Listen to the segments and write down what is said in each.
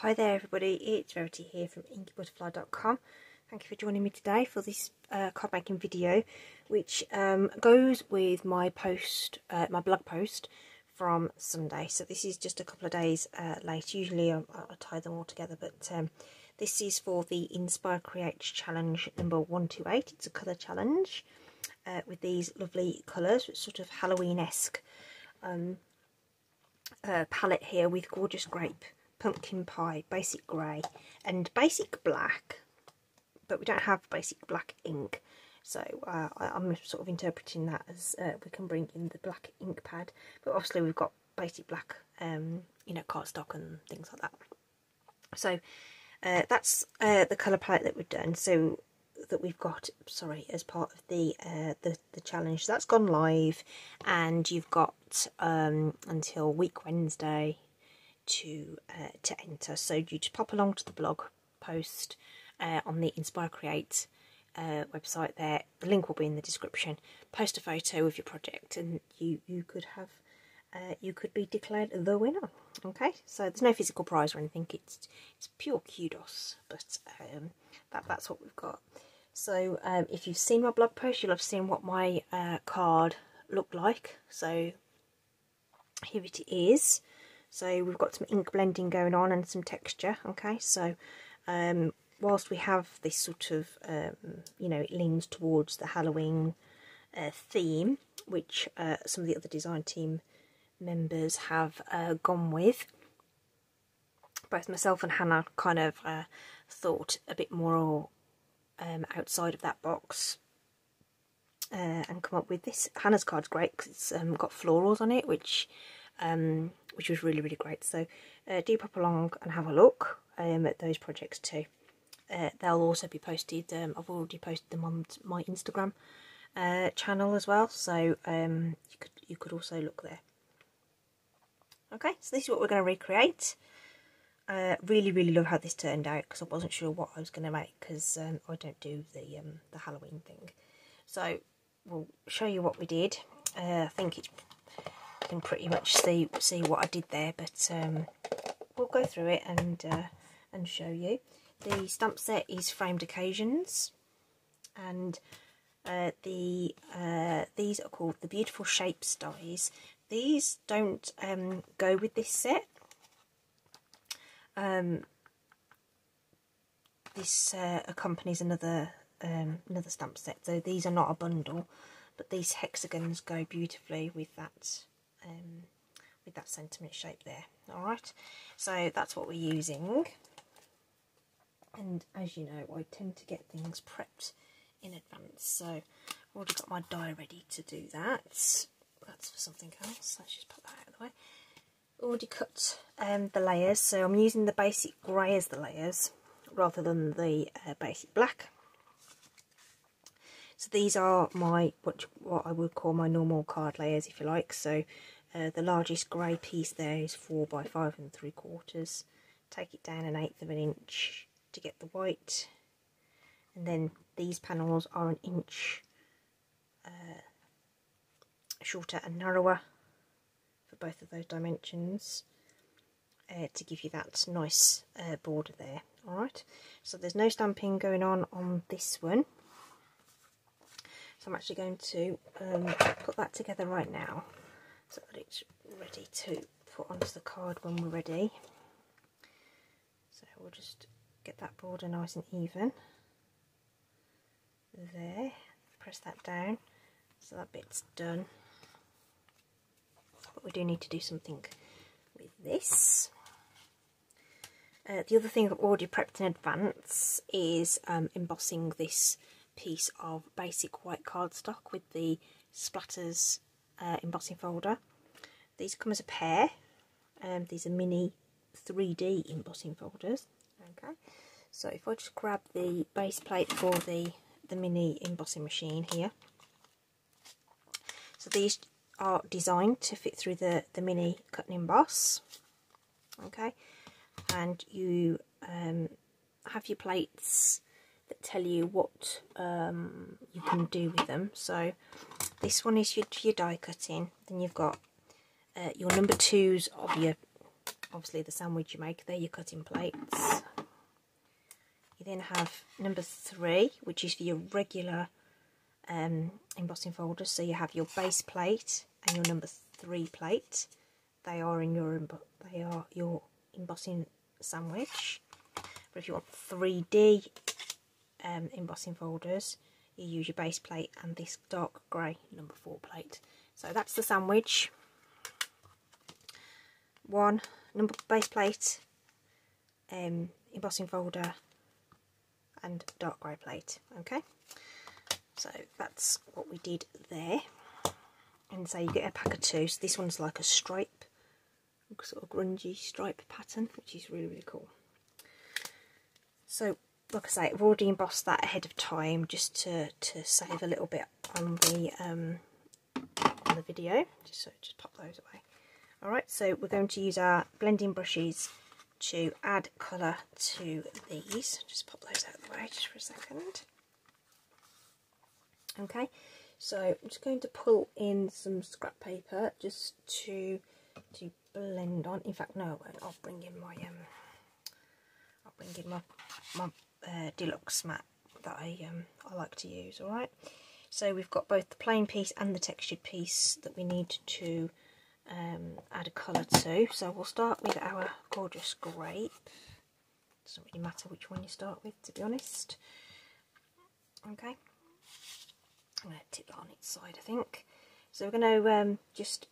Hi there everybody, it's Verity here from inkybutterfly.com. Thank you for joining me today for this card making video, which goes with my post, my blog post from Sunday. So this is just a couple of days late. Usually I tie them all together, but this is for the Inspire.Create.Challenge number 128. It's a colour challenge with these lovely colours. It's sort of Halloween-esque palette here with gorgeous grape, pumpkin pie, basic grey and basic black, but we don't have basic black ink, so I'm sort of interpreting that as we can bring in the black ink pad, but obviously we've got basic black you know, cardstock and things like that. So that's the colour palette that we've done, so that we've got, sorry, as part of the challenge. So that's gone live, and you've got until week Wednesday to enter. So you just pop along to the blog post on the Inspire.Create website there. The link will be in the description. Post a photo of your project and you could have you could be declared the winner. Okay, so there's no physical prize or anything, it's pure kudos, but that's what we've got. So if you've seen my blog post, you'll have seen what my card looked like. So here it is. So we've got some ink blending going on and some texture. Okay, so whilst we have this sort of, you know, it leans towards the Halloween theme, which some of the other design team members have gone with, both myself and Hannah kind of thought a bit more outside of that box and come up with this. Hannah's card's great because it's got florals on it, which was really, really great. So do pop along and have a look at those projects too. They'll also be posted, I've already posted them on my Instagram channel as well, so you could also look there. Okay, so this is what we're going to recreate. Really, really love how this turned out, because I wasn't sure what I was going to make, because I don't do the Halloween thing. So we'll show you what we did. I think it's, you can pretty much see what I did there, but we'll go through it and show you. The stamp set is Framed Occasions, and these are called the Beautiful Shapes dies. These don't go with this set. This accompanies another stamp set, so these are not a bundle, but these hexagons go beautifully with that sentiment shape there. All right, so that's what we're using. And as you know, I tend to get things prepped in advance, so I've already got my die ready to do that. That's for something else. Let's just put that out of the way. Already cut the layers, so I'm using the basic grey as the layers rather than the basic black. So these are my what I would call my normal card layers, if you like. So the largest grey piece there is 4 by 5 3/4. Take it down 1/8 of an inch to get the white, and then these panels are 1 inch shorter and narrower for both of those dimensions to give you that nice border there. Alright, so there's no stamping going on this one, so I'm actually going to put that together right now so that it's ready to put onto the card when we're ready. So we'll just get that border nice and even there, press that down so that bit's done. But we do need to do something with this. The other thing I've already prepped in advance is embossing this piece of basic white cardstock with the Splatters embossing folder. These come as a pair. These are mini 3D embossing folders. Okay, so if I just grab the base plate for the mini embossing machine here. So these are designed to fit through the mini cut and emboss. Okay, and you have your plates that tell you what you can do with them. So this one is your die cutting. Then you've got your number 2s of your obviously the sandwich you make. They're your cutting plates. You then have number 3, which is for your regular embossing folders. So you have your base plate and your number 3 plate. They are your embossing sandwich. But if you want 3D embossing folders, you use your base plate and this dark grey number 4 plate. So that's the sandwich. 1 number base plate, embossing folder, and dark grey plate. Okay, so that's what we did there. And so you get a pack of 2. So this one's like a stripe, sort of grungy stripe pattern, which is really, really cool. So like I say, I've already embossed that ahead of time just to save a little bit on the video. Just pop those away. Alright, so we're going to use our blending brushes to add colour to these. Just pop those out of the way just for a second. Okay, so I'm just going to pull in some scrap paper just to blend on. In fact, no, I won't. I'll bring in my deluxe mat that I like to use. All right. So we've got both the plain piece and the textured piece that we need to add a colour to. So we'll start with our gorgeous grape. Doesn't really matter which one you start with, to be honest. Okay. I'm going to tip that on its side, I think. So we're going to just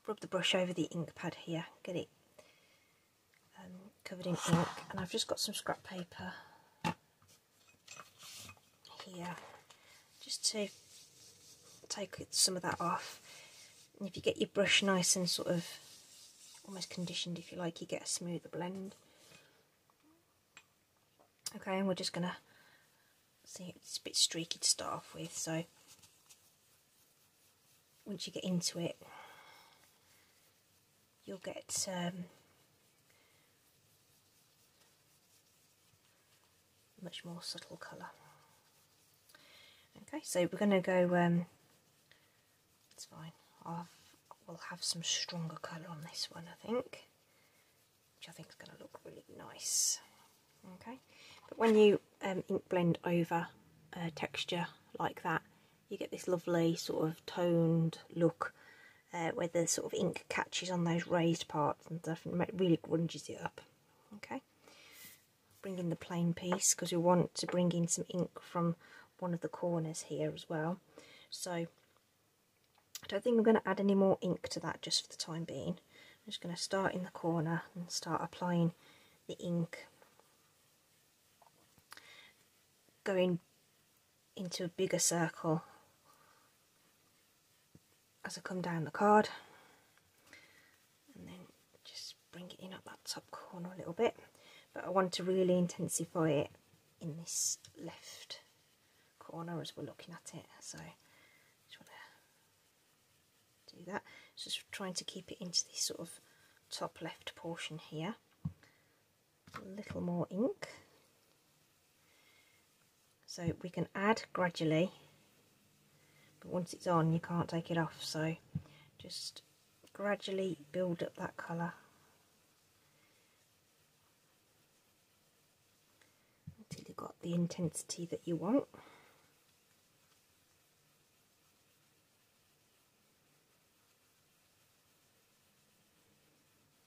rub the brush over the ink pad here, get it covered in ink, and I've just got some scrap paper here just to take some of that off. And if you get your brush nice and sort of almost conditioned, if you like, you get a smoother blend. Okay, and we're just going to see, it's a bit streaky to start off with, so once you get into it, you'll get much more subtle colour. Okay, so we're going to go, it's fine, we'll have some stronger colour on this one, I think, which I think is going to look really nice. Okay, but when you ink blend over a texture like that, you get this lovely sort of toned look where the sort of ink catches on those raised parts and stuff and really grunges it up. Okay, bring in the plain piece because we want to bring in some ink from one of the corners here as well. So I don't think I'm going to add any more ink to that just for the time being. I'm just going to start in the corner and start applying the ink, going into a bigger circle as I come down the card, and then just bring it in up that top corner a little bit, but I want to really intensify it in this left corner as we're looking at it, so just want to do that. Just trying to keep it into this sort of top left portion here. A little more ink, so we can add gradually, but once it's on you can't take it off, so just gradually build up that colour until you've got the intensity that you want.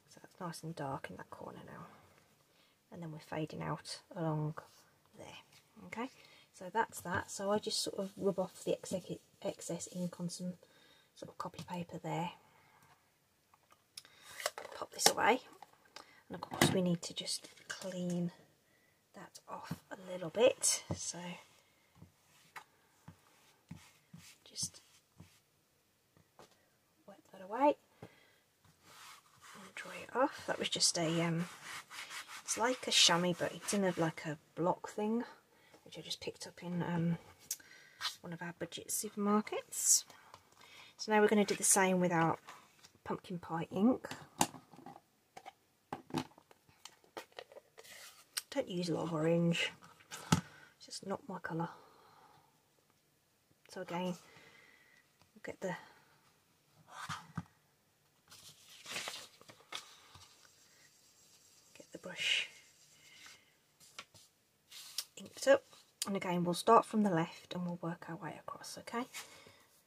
So that's nice and dark in that corner now, and then we're fading out along there. Okay, so that's that. So I just sort of rub off the excess ink on some sort of copy paper there. Pop this away, and of course we need to just clean that off a little bit. So just wipe that away and dry it off. That was just a it's like a chamois, but it's in like a block thing, which I just picked up in one of our budget supermarkets. So now we're going to do the same with our pumpkin pie ink. Don't use a lot of orange, it's just not my colour. So again, we'll get the And again, we'll start from the left and we'll work our way across, okay?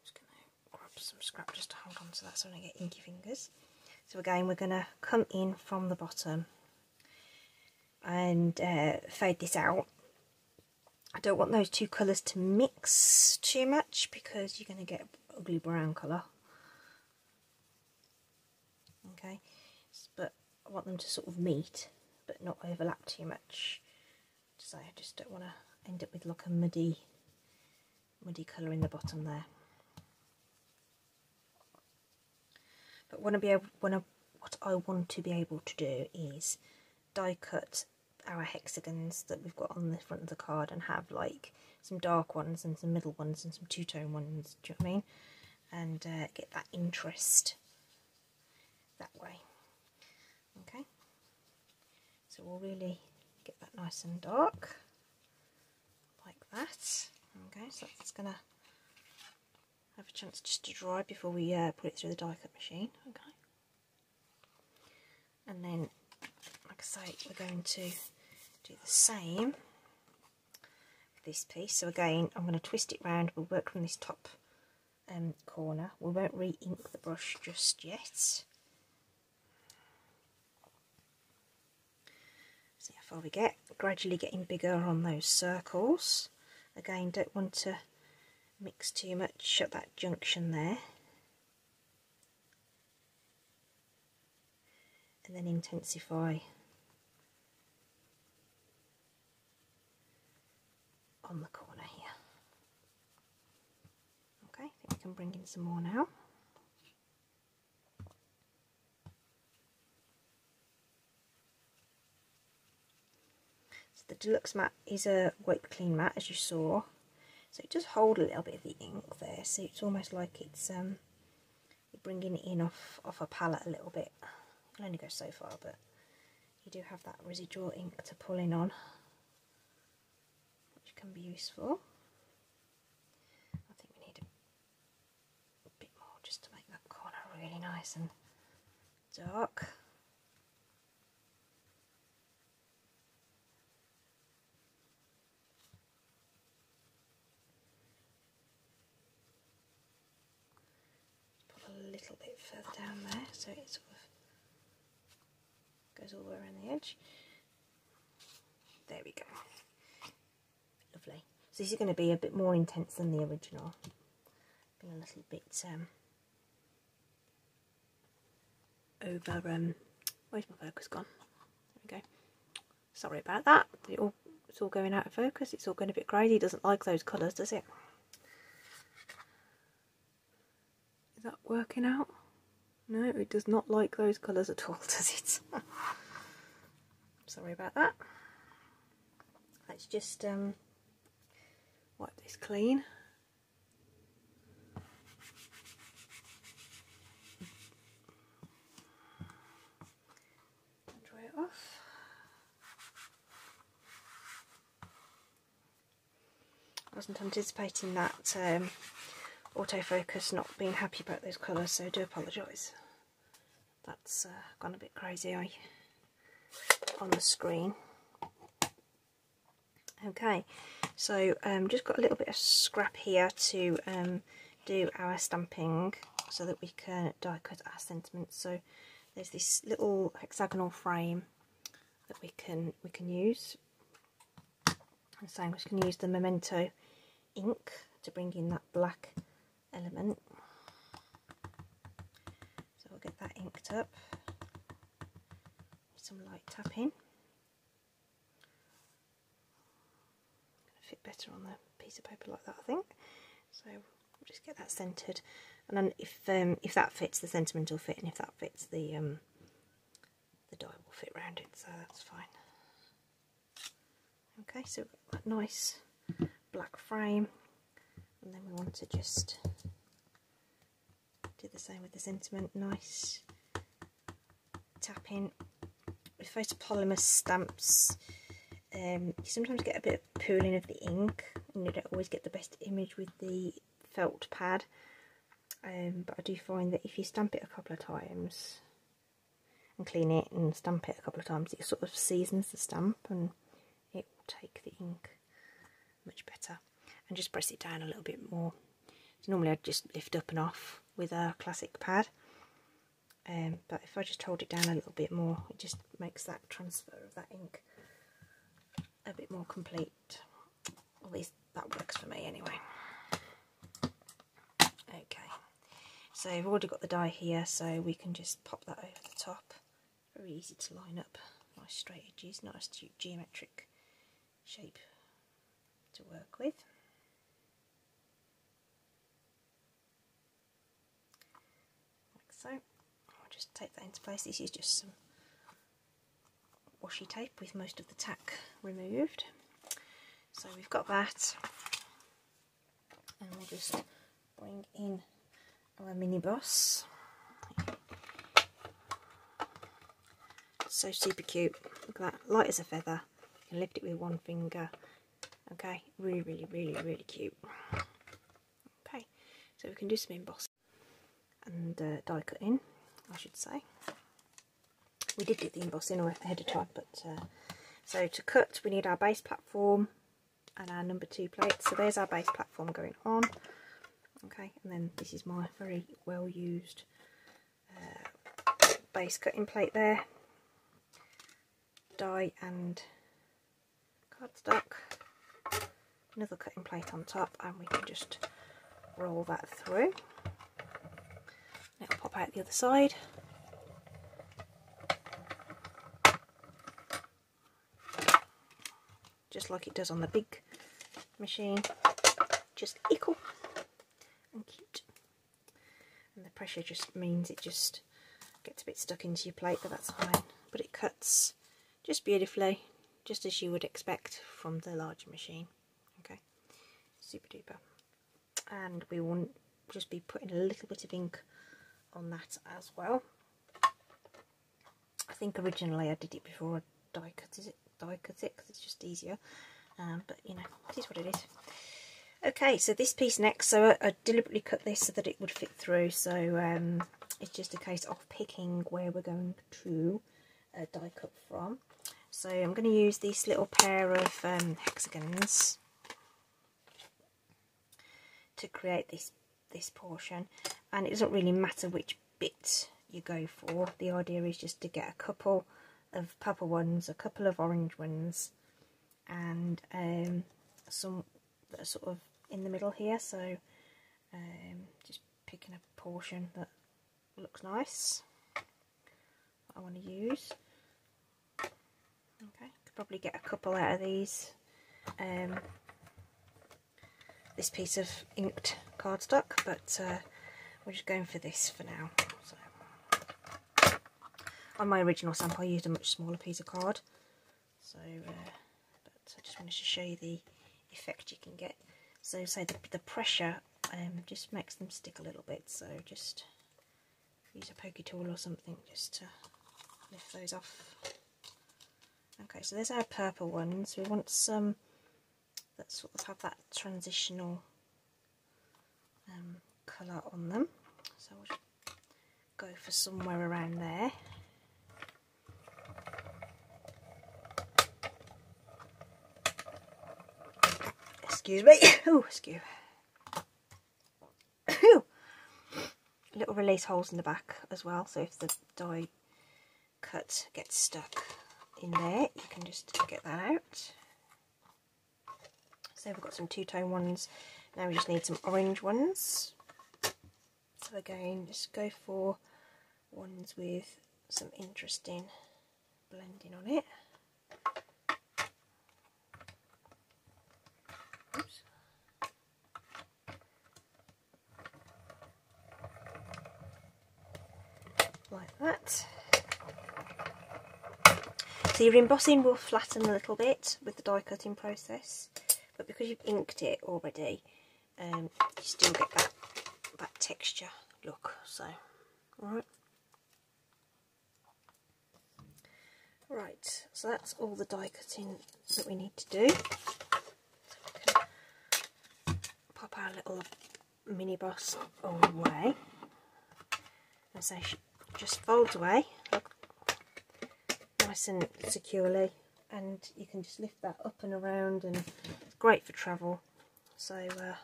Just going to grab some scrap just to hold on to that so I don't get inky fingers. So again, we're going to come in from the bottom and fade this out. I don't want those two colours to mix too much because you're going to get ugly brown colour. Okay, but I want them to sort of meet but not overlap too much. So I just don't want to end up with like a muddy colour in the bottom there. But what I want to be able to do is die cut our hexagons that we've got on the front of the card and have like some dark ones and some middle ones and some two-tone ones, do you know what I mean? And get that interest that way. Okay, so we'll really get that nice and dark like that. Okay, so that's gonna have a chance just to dry before we put it through the die cut machine. Okay, and then like I say, we're going to do the same with this piece. So again, I'm going to twist it round. We'll work from this top corner. We won't re-ink the brush just yet. See how far we get. Gradually getting bigger on those circles. Again, don't want to mix too much at that junction there. And then intensify on the corner here. Okay, I think we can bring in some more now. So the deluxe mat is a wipe clean mat, as you saw, so it does hold a little bit of the ink there, so it's almost like it's you're bringing it in off a palette a little bit. You can only go so far, but you do have that residual ink to pull in on, which can be useful. I think we need a bit more just to make that corner really nice and dark. Put a little bit further down there so it sort of goes all the way around the edge. There we go. Lovely. So this is going to be a bit more intense than the original. Been a little bit over. Where's my focus gone? There we go. Sorry about that. It's all going out of focus. It's all going a bit crazy. It doesn't like those colours, does it? Is that working out? No, it does not like those colours at all, does it? Sorry about that. Let's just wipe this clean. Dry it off. I wasn't anticipating that autofocus not being happy about those colours, so I do apologise. That's gone a bit crazy on the screen. Okay, so just got a little bit of scrap here to do our stamping so that we can die cut our sentiments. So there's this little hexagonal frame that we can use. And so I'm just going to use the Memento ink to bring in that black element. So we'll get that inked up with some light tapping. Fit better on the piece of paper like that, I think. So we'll just get that centered, and then if that fits, the sentiment will fit, and if that fits, the die will fit around it. So that's fine. Okay, so we've got that nice black frame, and then we want to just do the same with the sentiment. Nice tapping with photopolymer stamps. You sometimes get a bit of pooling of the ink, and you don't always get the best image with the felt pad, but I do find that if you stamp it a couple of times and clean it and stamp it a couple of times, it sort of seasons the stamp and it will take the ink much better. And just press it down a little bit more. So normally I'd just lift up and off with a classic pad, but if I just hold it down a little bit more, it just makes that transfer of that ink a bit more complete. At least that works for me anyway. Okay, so we've already got the die here, so we can just pop that over the top. Very easy to line up, nice straight edges, nice geometric shape to work with. Like so. I'll just take that into place. This is just some washi tape with most of the tack removed. So we've got that, and we'll just bring in our mini boss. So super cute. Look at that, light as a feather. You can lift it with one finger. Okay, really cute. Okay, so we can do some embossing and die cutting, I should say. We did do the embossing ahead of time, but so to cut we need our base platform and our number 2 plate. So there's our base platform going on. Okay, and then this is my very well used base cutting plate there. Die and cardstock. Another cutting plate on top, and we can just roll that through. It'll pop out the other side. Just like it does on the big machine, just equal and cute. And the pressure just means it just gets a bit stuck into your plate, but that's fine. But it cuts just beautifully, just as you would expect from the larger machine. Okay, super duper. And we will just be putting a little bit of ink on that as well. I think originally I did it before I die cut it because it's just easier, but you know, it is what it is. Okay, so this piece next, so I deliberately cut this so that it would fit through, so it's just a case of picking where we're going to die cut from. So I'm going to use this little pair of hexagons to create this portion, and it doesn't really matter which bit you go for. The idea is just to get a couple of purple ones, a couple of orange ones, and some that are sort of in the middle here. So just picking a portion that looks nice I want to use. Okay, could probably get a couple out of these. This piece of inked cardstock, but we're just going for this for now. So on my original sample I used a much smaller piece of card, so but I just wanted to show you the effect you can get. So say the pressure just makes them stick a little bit, so just use a pokey tool or something just to lift those off. Okay, so there's our purple ones. We want some that sort of have that transitional colour on them, so we'll just go for somewhere around there. Excuse me. Oh, excuse. Little release holes in the back as well, so if the die cut gets stuck in there, you can just get that out. So we've got some two-tone ones. Now we just need some orange ones. So again, just go for ones with some interesting blending on it. Oops. Like that. So your embossing will flatten a little bit with the die cutting process, but because you've inked it already, you still get that texture look. So, right, so that's all the die cutting that we need to do. So we can pop our little mini boss away, and so she just folds away, look, nice and securely, and you can just lift that up and around and great for travel. So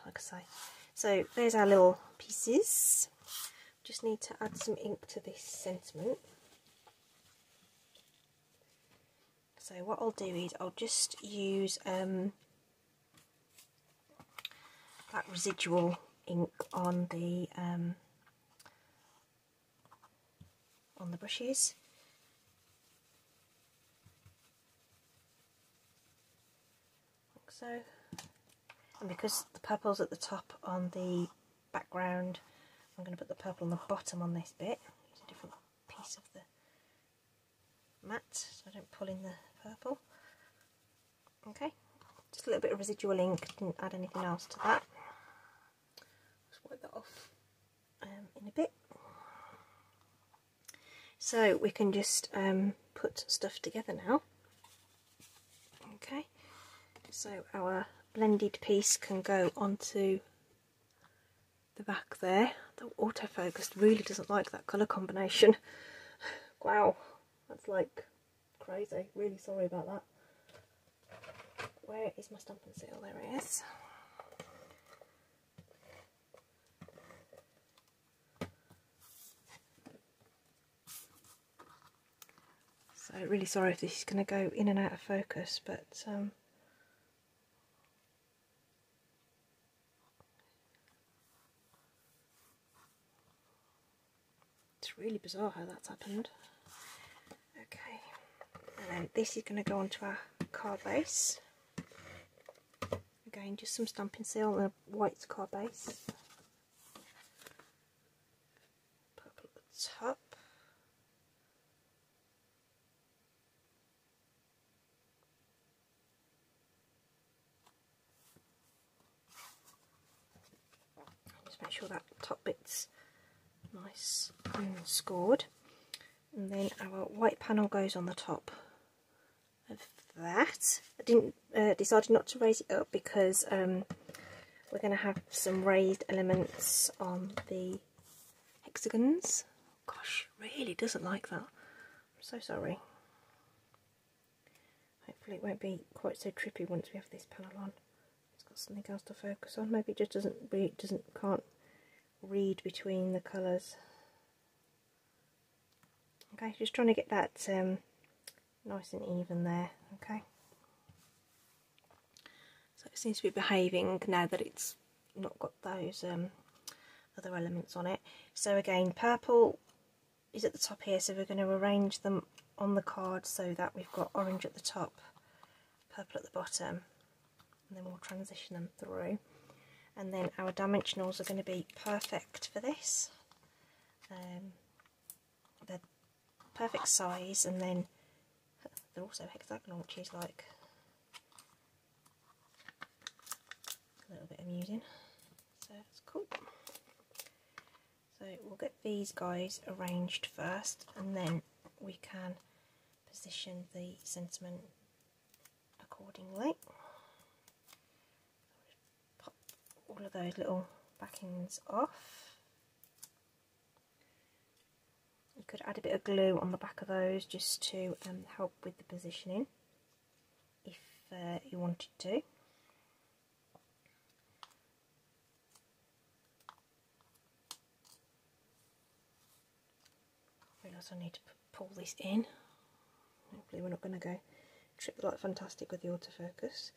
like I say, so there's our little pieces. Just need to add some ink to this sentiment. So what I'll do is I'll just use that residual ink on the brushes. Like so. And because the purple's at the top on the background, I'm going to put the purple on the bottom on this bit. Use a different piece of the mat so I don't pull in the purple. Okay, just a little bit of residual ink, didn't add anything else to that. Just wipe that off in a bit. So we can just put stuff together now. Okay, so our blended piece can go onto the back there. The autofocus really doesn't like that colour combination. Wow, that's like crazy. Really sorry about that. Where is my Stampin' Seal? There it is. So really sorry if this is going to go in and out of focus, but it's really bizarre how that's happened. Okay, and then this is going to go onto our card base. Again, just some Stampin' Seal and a white card base. Purple at the top. Just make sure that top bit's nice and scored. And then our white panel goes on the top of that. I didn't decided not to raise it up because we're going to have some raised elements on the hexagons. Gosh, really doesn't like that. I'm so sorry. Hopefully it won't be quite so trippy once we have this panel on. It's got something else to focus on. Maybe it just can't read between the colours. Okay, just trying to get that nice and even there. Okay, so it seems to be behaving now that it's not got those other elements on it. So again, purple is at the top here, so we're going to arrange them on the card so that we've got orange at the top, purple at the bottom, and then we'll transition them through. And then our dimensionals are going to be perfect for this. They're perfect size, and then they're also hexagonal, which is like a little bit amusing. So that's cool. So we'll get these guys arranged first, and then we can position the sentiment accordingly. Pop all of those little backings off. You could add a bit of glue on the back of those just to help with the positioning if you wanted to. I realise I need to pull this in. Hopefully we're not going to go trip like fantastic with the autofocus.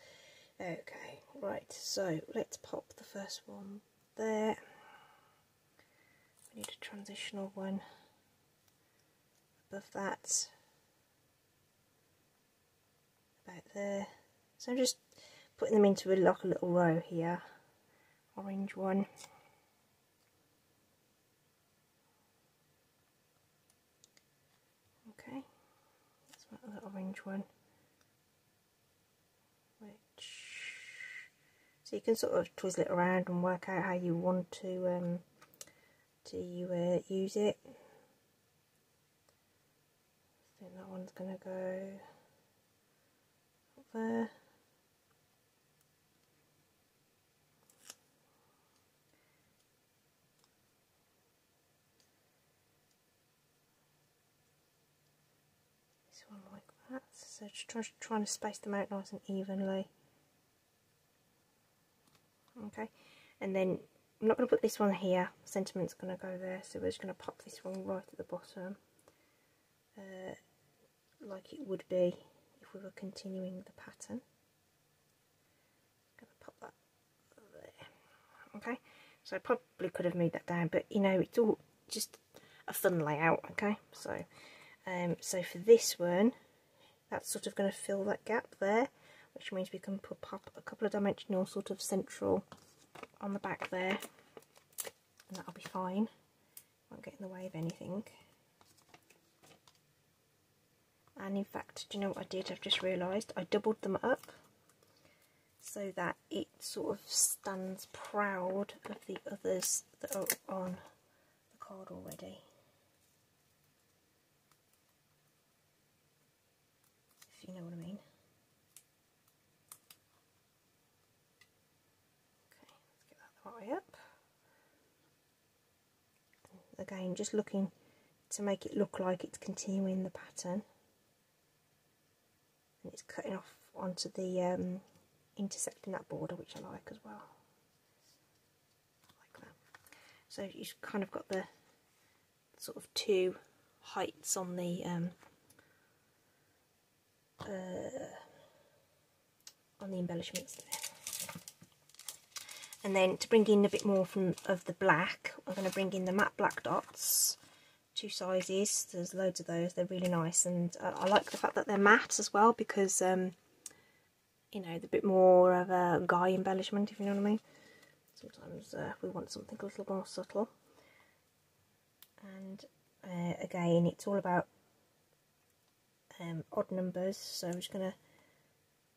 Okay, right, so let's pop the first one there. We need a transitional one above that, about there. So I'm just putting them into like a little row here. Orange one. Okay, that's that orange one. So you can sort of twizzle it around and work out how you want to use it. I think that one's going to go up there. This one like that. So just trying to space them out nice and evenly. Okay, and then I'm not going to put this one here, sentiment's going to go there, so we're just going to pop this one right at the bottom, like it would be if we were continuing the pattern. Going to pop that there. Okay, so I probably could have moved that down, but you know, it's all just a fun layout. Okay, so so for this one, that's sort of going to fill that gap there, which means we can pop a couple of dimensional sort of central on the back there, and that'll be fine, won't get in the way of anything. And in fact, do you know what I did? I've just realised I doubled them up so that it sort of stands proud of the others that are on the card already. If you know what I mean. Okay, let's get that the right way up. Again, just looking to make it look like it's continuing the pattern. And it's cutting off onto the intersecting that border, which I like as well. Like that. So you've kind of got the sort of two heights on the embellishments there. And then to bring in a bit more of the black, I'm going to bring in the matte black dots. 2 sizes, there's loads of those, they're really nice, and I like the fact that they're matte as well, because you know, they're a bit more of a guy embellishment, if you know what I mean. Sometimes we want something a little more subtle. And again, it's all about odd numbers, so I'm just going to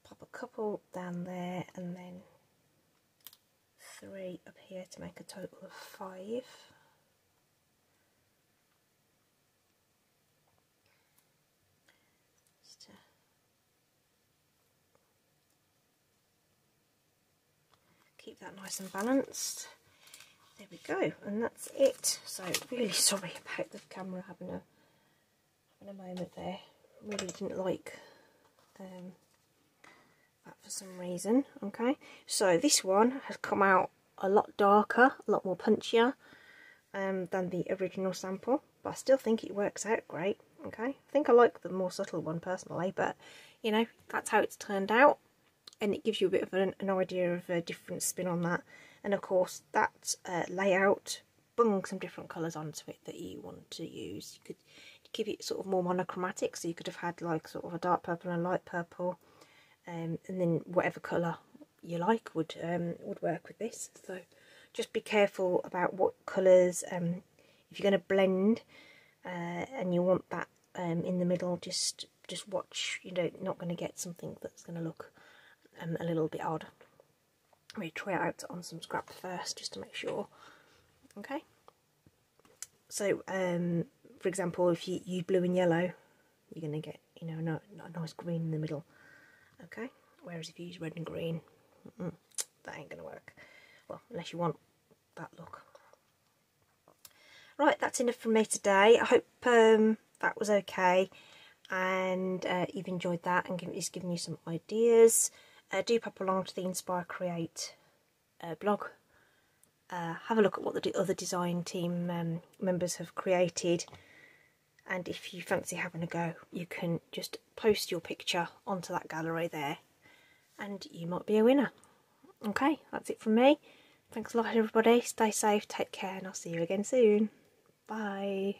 pop a couple down there and then 3 up here to make a total of 5. Keep that nice and balanced. There we go, and that's it. So really sorry about the camera having a moment there. Really didn't like that for some reason. Okay, so this one has come out a lot darker, a lot more punchier than the original sample, but I still think it works out great. Okay, I think I like the more subtle one personally, but you know, that's how it's turned out. And it gives you a bit of an idea of a different spin on that. And of course, that layout, bung some different colours onto it that you want to use. You could keep it sort of more monochromatic, so you could have had like sort of a dark purple and a light purple, and then whatever colour you like would work with this. So just be careful about what colours. If you're going to blend and you want that in the middle, just watch. You're not going to get something that's going to look a little bit odd. I'm going to try it out on some scrap first just to make sure. Okay, so for example, if you use blue and yellow, you're going to get, you know, a nice green in the middle. Okay, whereas if you use red and green, that ain't going to work. Well, unless you want that look. Right, that's enough from me today. I hope that was okay, and you've enjoyed that and it's given you some ideas. Do pop along to the Inspire Create blog. Have a look at what the other design team members have created, and if you fancy having a go, you can just post your picture onto that gallery there and you might be a winner. Okay, that's it from me. Thanks a lot everybody, stay safe, take care, and I'll see you again soon. Bye.